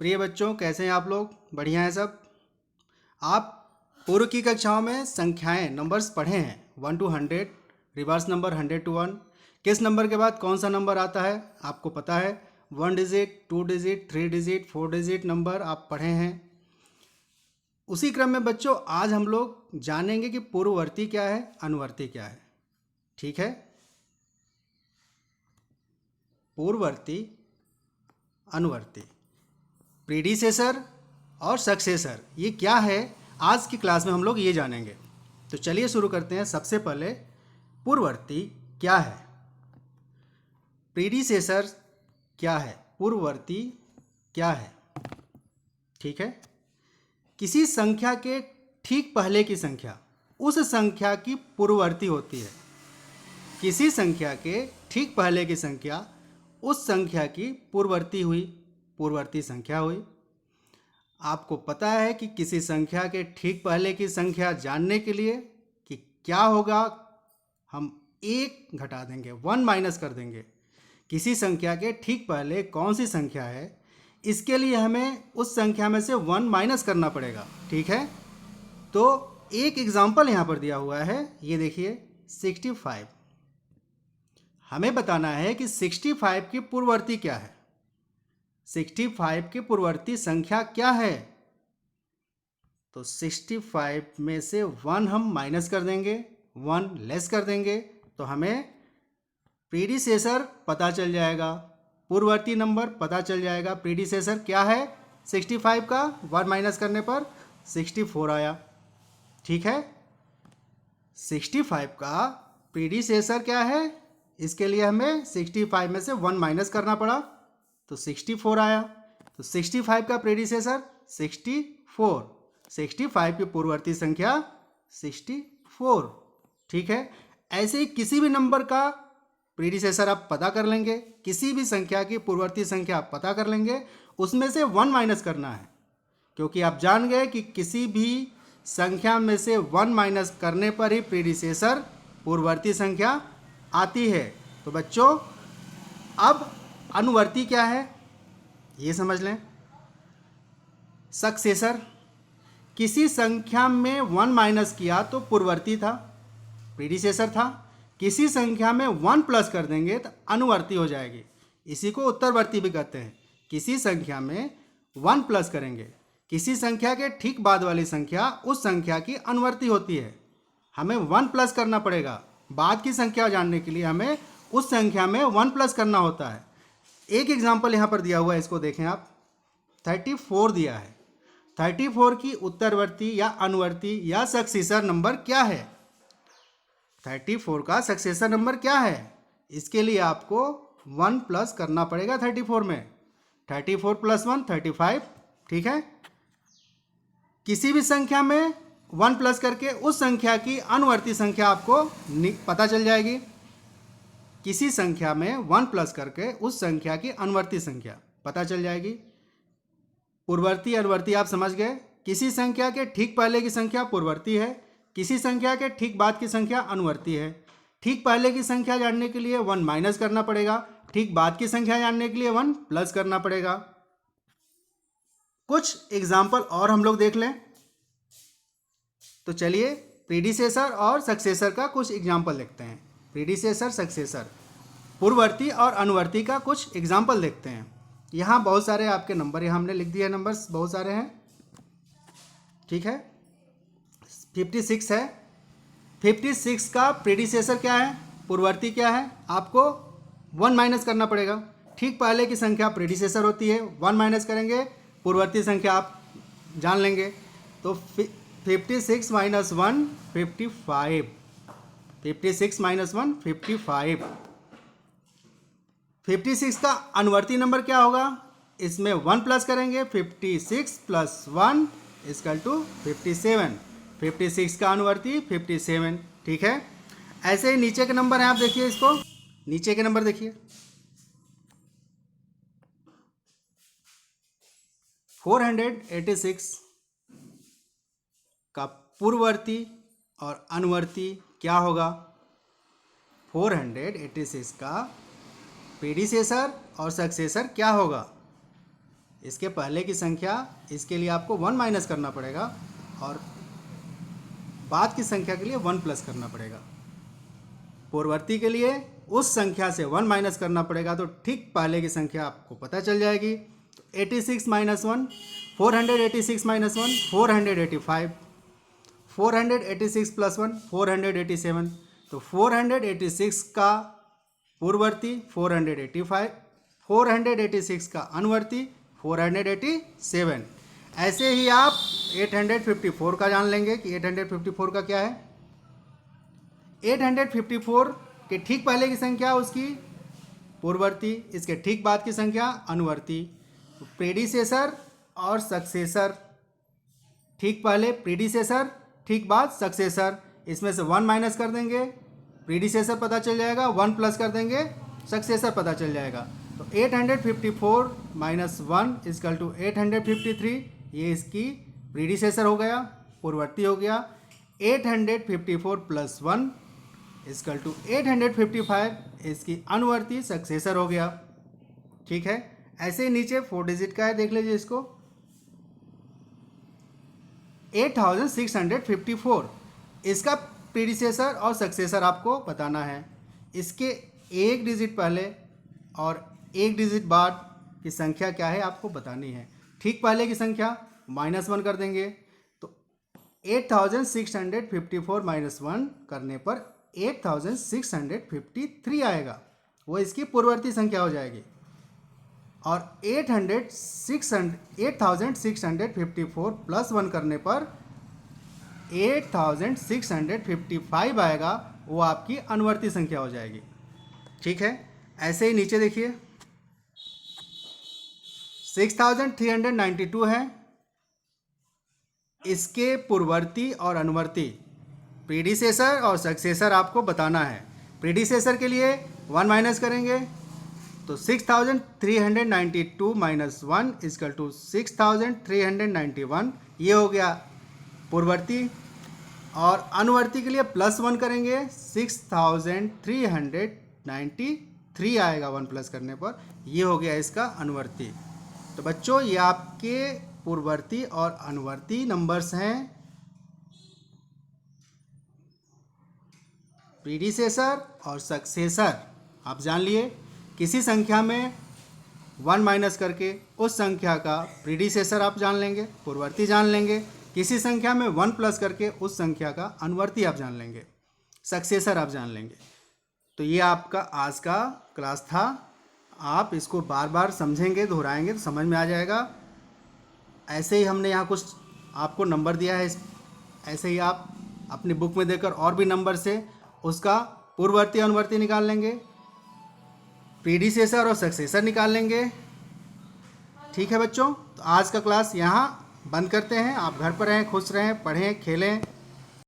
प्रिय बच्चों, कैसे हैं आप लोग? बढ़िया हैं सब। आप पूर्व की कक्षाओं में संख्याएं नंबर्स पढ़े हैं 1 to 100, रिवर्स नंबर 100 to 1। किस नंबर के बाद कौन सा नंबर आता है आपको पता है। 1 digit, 2 digit, 3 digit, 4 digit number आप पढ़े हैं। उसी क्रम में बच्चों आज हम लोग जानेंगे कि पूर्ववर्ती क्या है, अनुवर्ती क्या है। ठीक है, पूर्ववर्ती, अनुवर्ती, प्रीडिसेसर और सक्सेसर ये क्या है, आज की क्लास में हम लोग ये जानेंगे। तो चलिए शुरू करते हैं। सबसे पहले पूर्ववर्ती क्या है, प्रीडिसेसर क्या है, पूर्ववर्ती क्या है। ठीक है, किसी संख्या के ठीक पहले की संख्या उस संख्या की पूर्ववर्ती होती है। किसी संख्या के ठीक पहले की संख्या उस संख्या की पूर्ववर्ती हुई, पूर्ववर्ती संख्या हुई। आपको पता है कि किसी संख्या के ठीक पहले की संख्या जानने के लिए कि क्या होगा, हम एक घटा देंगे, 1 माइनस कर देंगे। किसी संख्या के ठीक पहले कौन सी संख्या है, इसके लिए हमें उस संख्या में से 1 माइनस करना पड़ेगा। ठीक है, तो एक एग्जाम्पल यहाँ पर दिया हुआ है, ये देखिए 65। हमें बताना है कि 65 की पूर्ववर्ती क्या है, 65 की पूर्ववर्ती संख्या क्या है। तो 65 में से 1 हम माइनस कर देंगे, 1 लेस कर देंगे, तो हमें प्रीडिसेसर पता चल जाएगा, पूर्ववर्ती नंबर पता चल जाएगा। प्रीडिसेसर क्या है 65 का, 1 माइनस करने पर 64 आया। ठीक है, 65 का प्रीडिसेसर क्या है, इसके लिए हमें 65 में से 1 माइनस करना पड़ा, तो 64 आया। तो 65 का प्रीडिसेसर 64, 65 की पूर्ववर्ती संख्या 64। ठीक है, ऐसे ही किसी भी नंबर का प्रीडिसेसर आप पता कर लेंगे, किसी भी संख्या की पूर्ववर्ती संख्या आप पता कर लेंगे, उसमें से 1 माइनस करना है, क्योंकि आप जान गए कि किसी भी संख्या में से 1 माइनस करने पर ही प्रीडिसेसर पूर्ववर्ती संख्या आती है। तो बच्चों अब अनुवर्ती क्या है ये समझ लें। सक्सेसर, किसी संख्या में 1 माइनस किया तो पूर्ववर्ती था, प्रीडिसेसर था। किसी संख्या में 1 प्लस कर देंगे तो अनुवर्ती हो जाएगी, इसी को उत्तरवर्ती भी कहते हैं। किसी संख्या में 1 प्लस करेंगे, किसी संख्या के ठीक बाद वाली संख्या उस संख्या की अनुवर्ती होती है। हमें 1 प्लस करना पड़ेगा, बाद की संख्या जानने के लिए हमें उस संख्या में 1 प्लस करना होता है। एक एग्जाम्पल यहाँ पर दिया हुआ है, इसको देखें आप, 34 दिया है। 34 की उत्तरवर्ती या अनुवर्ती या सक्सेसर नंबर क्या है, 34 का सक्सेसर नंबर क्या है, इसके लिए आपको 1 प्लस करना पड़ेगा 34 में। 34 प्लस 1 35। ठीक है, किसी भी संख्या में 1 प्लस करके उस संख्या की अनुवर्ती संख्या आपको पता चल जाएगी। किसी संख्या में 1 प्लस करके उस संख्या की अनुवर्ती संख्या पता चल जाएगी। पूर्ववर्ती अनुवर्ती आप समझ गए। किसी संख्या के ठीक पहले की संख्या पूर्ववर्ती है, किसी संख्या के ठीक बाद की संख्या अनुवर्ती है। ठीक पहले की संख्या जानने के लिए 1 माइनस करना पड़ेगा, ठीक बाद की संख्या जानने के लिए 1 प्लस करना पड़ेगा। कुछ एग्जाम्पल और हम लोग देख लें। तो चलिए प्रीडिसेसर और सक्सेसर का कुछ एग्जाम्पल देखते हैं। प्रीडिसेसर, सक्सेसर, पूर्ववर्ती और अनुवर्ती का कुछ एग्जाम्पल देखते हैं। यहाँ बहुत सारे आपके नंबर यहाँ हमने लिख दिए, नंबर्स बहुत सारे हैं। ठीक है, 56 है। 56 का प्रीडिसेसर क्या है, पूर्ववर्ती क्या है, आपको 1 माइनस करना पड़ेगा। ठीक पहले की संख्या प्रीडिसेसर होती है, 1 माइनस करेंगे, पूर्ववर्ती संख्या आप जान लेंगे। तो 56 माइनस 1 55, 56 माइनस 1 55। 56 का अनुवर्ती नंबर क्या होगा, इसमें 1 प्लस करेंगे, 56 प्लस 1 इक्वल टू 57। 56 का अनुवर्ती 57। ठीक है, ऐसे ही नीचे के नंबर हैं, आप देखिए इसको, नीचे के नंबर देखिए। 486 का पूर्ववर्ती और अनुवर्ती क्या होगा, 486 का प्रीडिसेसर और सक्सेसर क्या होगा, इसके पहले की संख्या, इसके लिए आपको 1 माइनस करना पड़ेगा और बाद की संख्या के लिए 1 प्लस करना पड़ेगा। पूर्ववर्ती के लिए उस संख्या से 1 माइनस करना पड़ेगा, तो ठीक पहले की संख्या आपको पता चल जाएगी। 86 माइनस 1, 486 माइनस 1, 485, 486 प्लस 1, 487। तो 486 का पूर्ववर्ती 485, 486 का अनुवर्ती 487। ऐसे ही आप 854 का जान लेंगे कि 854 का क्या है। 854 के ठीक पहले की संख्या उसकी पूर्ववर्ती, इसके ठीक बाद की संख्या अनुवर्ती। तो प्रीडिसेसर और सक्सेसर, ठीक पहले प्रीडिसेसर, ठीक बाद सक्सेसर, इसमें से 1 माइनस कर देंगे, प्रीडिसेसर पता चल जाएगा, 1 प्लस कर देंगे, सक्सेसर पता चल जाएगा। तो 854 माइनस 1 इजकल टू 853, ये इसकी प्रीडिसेसर हो गया, पूर्ववर्ती हो गया। 854 प्लस 1 इजकल टू 855, इसकी अनुवर्ती सक्सेसर हो गया। ठीक है, ऐसे ही नीचे 4 डिजिट का है, देख लीजिए इसको। 8654, इसका प्रीडिसेसर और सक्सेसर आपको बताना है। इसके एक डिजिट पहले और एक डिजिट बाद की संख्या क्या है आपको बतानी है। ठीक पहले की संख्या -1 कर देंगे, तो 8654 माइनस 1 करने पर 8653 आएगा, वो इसकी पूर्ववर्ती संख्या हो जाएगी। और 8654 प्लस 1 करने पर 8655 आएगा, वो आपकी अनुवर्ती संख्या हो जाएगी। ठीक है, ऐसे ही नीचे देखिए 6392 है, इसके पूर्ववर्ती और अनुवर्ती, प्रीडिसेसर और सक्सेसर आपको बताना है। प्रीडिसेसर के लिए 1 माइनस करेंगे, तो 6392 माइनस 1 इजकल टू 6391, ये हो गया पूर्ववर्ती। और अनुवर्ती के लिए प्लस 1 करेंगे, 6393 आएगा 1 प्लस करने पर, ये हो गया इसका अनुवर्ती। तो बच्चों, ये आपके पूर्ववर्ती और अनुवर्ती नंबर्स हैं। प्रीडिसेसर और सक्सेसर आप जान लिए। किसी संख्या में 1 माइनस करके उस संख्या का प्रीडिसेसर आप जान लेंगे, पूर्ववर्ती जान लेंगे। किसी संख्या में 1 प्लस करके उस संख्या का अनुवर्ती आप जान लेंगे, सक्सेसर आप जान लेंगे। तो ये आपका आज का क्लास था। आप इसको बार बार समझेंगे, दोहराएंगे तो समझ में आ जाएगा। ऐसे ही हमने यहाँ कुछ आपको नंबर दिया है, ऐसे ही आप अपनी बुक में देकर और भी नंबर से उसका पूर्ववर्ती अनुवर्ती निकाल लेंगे, प्रीडिसेसर और सक्सेसर निकाल लेंगे। ठीक है बच्चों, तो आज का क्लास यहाँ बंद करते हैं। आप घर पर रहें, खुश रहें, पढ़ें, खेलें।